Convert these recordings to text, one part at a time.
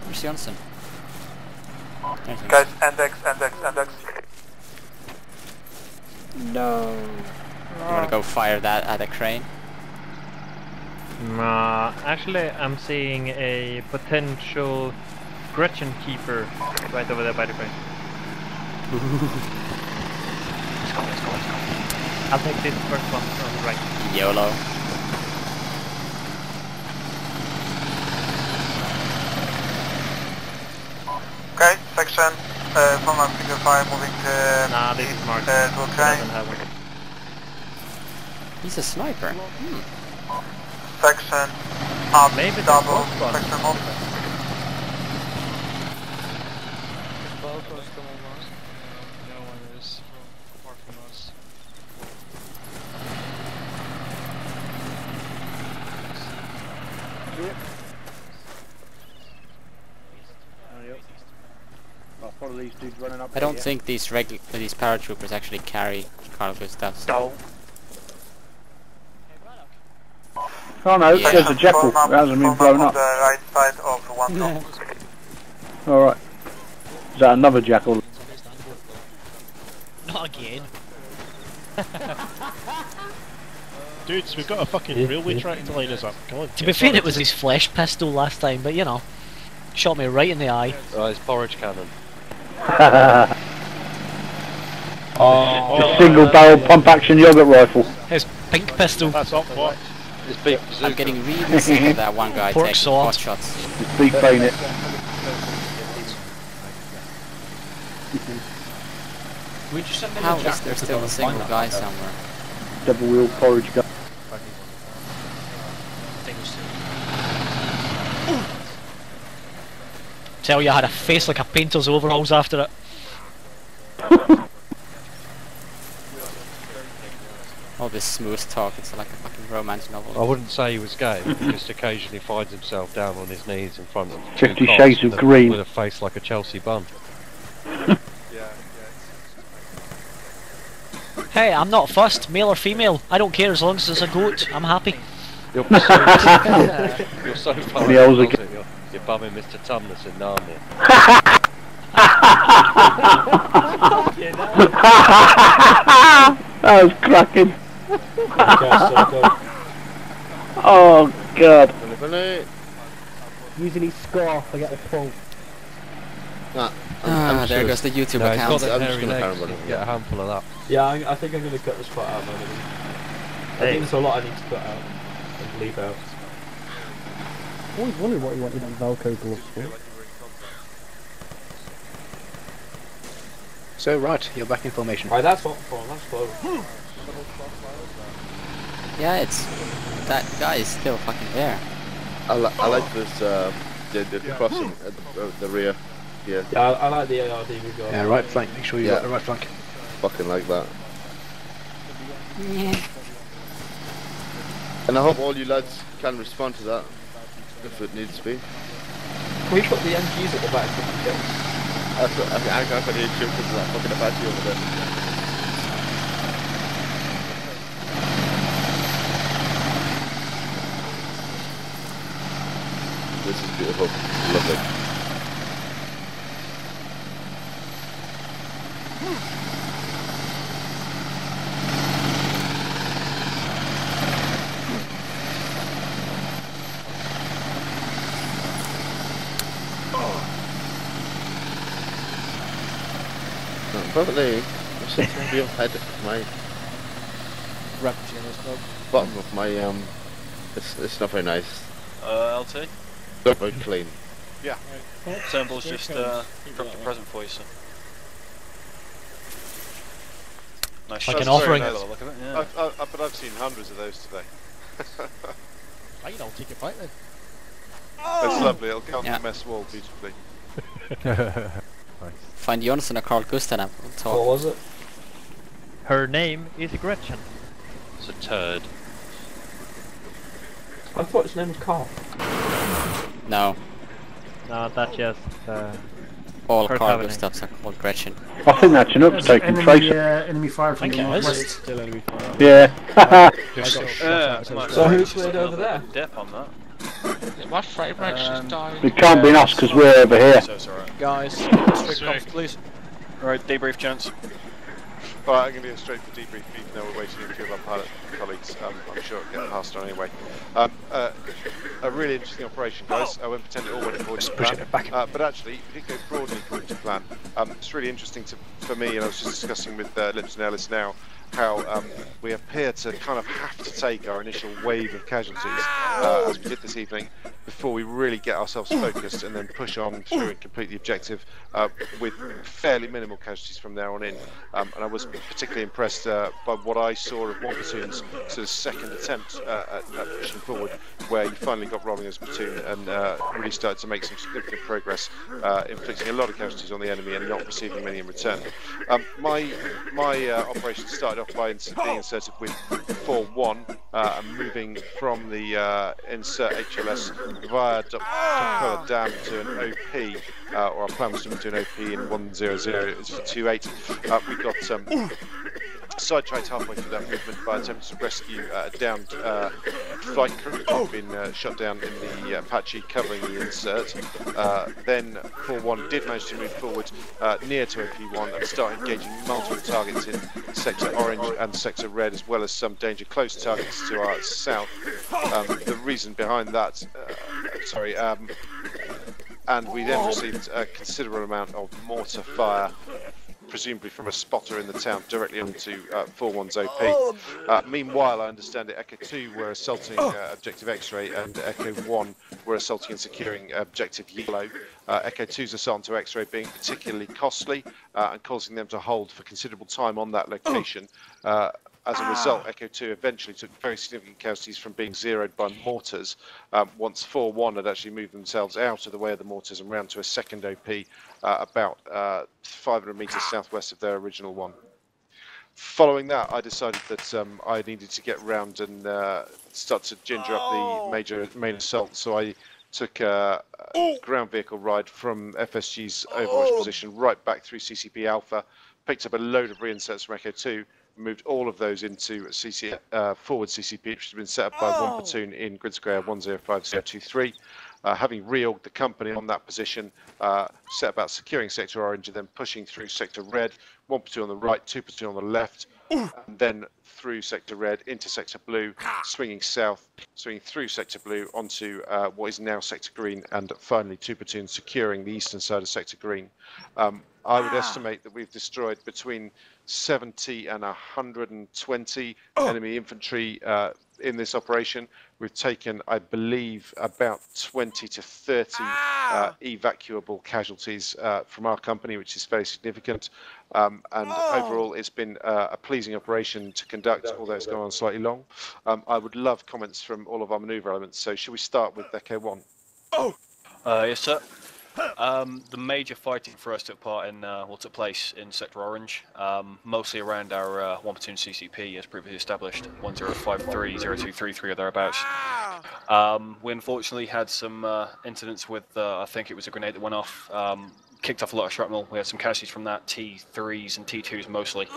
Where's Johnson? Guys, index. No. You wanna go fire that at a crane? Nah, actually I'm seeing a potential Gretchen keeper right over there by the crane. Let's go. I'll take this first one on the right. YOLO. Okay, section from our figure 5 moving to Nah, this is Mark. to a crane. Doesn't have one. He's a sniper. Section up, Maybe there's double, both ones. section up. No one is apart from us. I don't think these paratroopers actually carry Carl Gustavs. No. Oh no, Yeah. there's a jackal. It hasn't been blown on up. the right side of the one top. Alright. Is that another jackal? Not again. Dudes, we've got a fucking railway track to line us up. Come on. To be fair, it was his flesh pistol last time, but you know, shot me right in the eye. Oh, it's porridge cannon. A single barrel pump action yogurt rifle. His pink pistol. That's up, what? It's big. I'm getting really sick of that one guy Pork taking sword. pot shots. Just beat paint it. How is there still a single guy somewhere? Double wheel porridge gun. Tell you, I had a face like a painter's overalls after it. All this smooth talk, it's like a fucking romance novel. I wouldn't say he was gay, but he just occasionally finds himself down on his knees in front of 50 two Shades cops of with Green. with a face like a Chelsea bum. Hey, I'm not fussed, male or female. I don't care as long as it's a goat. I'm happy. You're so far Yeah, I was a you're bumming Mr. Tumnus in Narnia. That was cracking. Oh god. Using his scarf to get the pull. There goes the YouTube No, he's got account. that hairy legs, get a handful of that. Yeah, I think I'm going to cut this part out, man. I think there's a lot I need to cut out and leave out. I always wondered what you wanted on Velcro gloves for. So right, you're back in formation. Right, that's what that's close. Yeah, it's... that guy is still fucking there. I like this, the crossing at the rear here. Yeah, I like the ARD we got. Yeah, right flank, make sure you got the right flank. Fucking like that. Yeah. And I hope all you lads can respond to that, if it needs to be. Can we put the MGs at the back of the kills? I can't hear you because of that fucking Apache over there. This is beautiful. Lovely. Probably real head my bottom of my it's not very nice. LT? Not very clean. Yeah. Symbol's just dropped a present for you, so. Nice Like shot. an offering. Nice. Look at it, yeah. But I've seen hundreds of those today. I'll take it back then. It's lovely, it'll count Yeah. the mess wall beautifully. Find Johnson or Carl Gustav. We'll talk. What was it? Her name is Gretchen. It's a turd. I thought his name was Carl. No. No, that's just All her Carl covenant. Gustavs are called Gretchen. I think that's enough to take and trace it. Enemy fire from the northwest. Still enemy fire. Yeah. So So who cleared over there? Dip on that. My frame rate's just dying. It can't be us because we're over here. So sorry. Guys, strict comms, please. Alright, debrief chance. Alright, I'm going to go straight for debrief, even though we're waiting for a few of our pilot colleagues. I'm sure it'll get passed on anyway. A really interesting operation, guys. I won't pretend it all went according to plan. But actually, it did go broadly according to plan. It's really interesting for me, and I was just discussing with Lips and Ellis now, how we appear to kind of have to take our initial wave of casualties, as we did this evening, before we really get ourselves focused and then push on through and complete the objective with fairly minimal casualties from there on in. And I was particularly impressed by what I saw of one platoon's sort of second attempt at pushing forward, where you finally got rolling as a platoon and really started to make some significant progress, inflicting a lot of casualties on the enemy and not receiving many in return. My operation started off by being inserted with 4-1 and moving from the insert HLS via Dr. Dam to an OP, or our plan was to move to an OP in 10028. We got sidetracked halfway through that movement by attempting to rescue a downed flight crew who'd been shot down in the Apache covering the insert. Then 4-1 did manage to move forward near to OP1 and start engaging multiple targets in sector orange and sector red, as well as some danger close targets to our south. The reason behind that, and we then received a considerable amount of mortar fire, presumably from a spotter in the town, directly onto 4-1's OP. Meanwhile, I understand that Echo 2 were assaulting Objective X-ray, and Echo 1 were assaulting and securing Objective Yellow. Echo 2's assault onto X-ray being particularly costly and causing them to hold for considerable time on that location. As a result, Echo 2 eventually took very significant casualties from being zeroed by mortars, once 4-1 had actually moved themselves out of the way of the mortars and round to a second OP about 500 metres southwest of their original one. Following that, I decided that I needed to get round and start to ginger up the main assault, so I took a ground vehicle ride from FSG's Overwatch position right back through CCP Alpha, picked up a load of reinserts from Echo 2, moved all of those into forward CCP, which has been set up by one platoon in grid square 105023. Having reorged the company on that position, set about securing sector orange and then pushing through sector red, one platoon on the right, two platoon on the left, and then through sector red into sector blue, swinging south, swinging through sector blue onto what is now sector green, and finally two platoons securing the eastern side of sector green. I would estimate that we've destroyed between 70 and 120 enemy infantry in this operation. We've taken, I believe, about 20 to 30 evacuable casualties from our company, which is very significant. And overall, it's been a pleasing operation to conduct, although it's gone on slightly long. I would love comments from all of our manoeuvre elements. So should we start with Echo 1? Yes, sir. The major fighting for us took place in Sector Orange, mostly around our one platoon CCP, as previously established, 1053, 0233 or thereabouts. We unfortunately had some incidents with, I think it was a grenade that went off, kicked off a lot of shrapnel. We had some casualties from that, T3s and T2s mostly.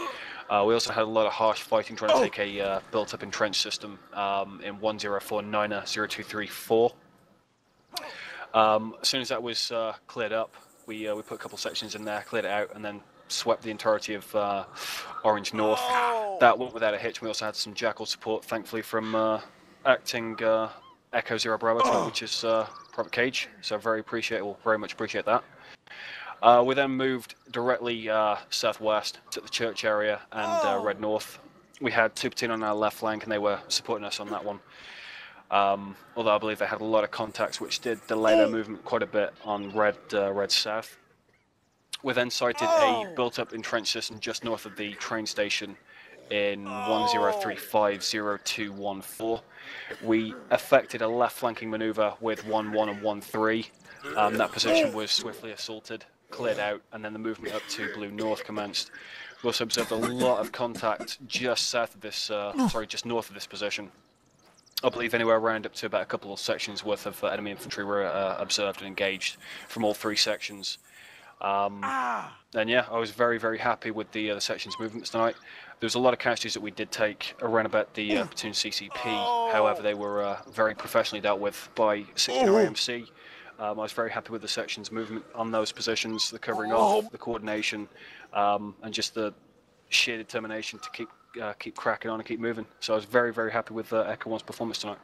We also had a lot of harsh fighting trying to take a built-up entrenched system in 1049er 0234. As soon as that was cleared up, we put a couple sections in there, cleared it out, and then swept the entirety of Orange North. That went without a hitch. We also had some Jackal support, thankfully, from acting Echo 0 Bravo, which is Private Cage. So very much appreciate that. We then moved directly southwest to the church area and Red North. We had two platoon on our left flank, and they were supporting us on that one. Although I believe they had a lot of contacts, which did delay their movement quite a bit on Red South. We then sighted a built-up entrenched system just north of the train station in 10350214. We effected a left flanking manoeuvre with 1-1 and 1-3. That position was swiftly assaulted, cleared out, and then the movement up to Blue North commenced. We also observed a lot of contact just south of this, just north of this position. I believe anywhere around up to about a couple of sections worth of enemy infantry were observed and engaged from all three sections. And yeah, I was very, very happy with the section's movements tonight. There's a lot of casualties that we did take around about the platoon CCP. However, they were very professionally dealt with by 16 AMC. I was very happy with the section's movement on those positions, the covering off, the coordination, and just the sheer determination to keep cracking on and keep moving. So I was very, very happy with Echo 1's performance tonight.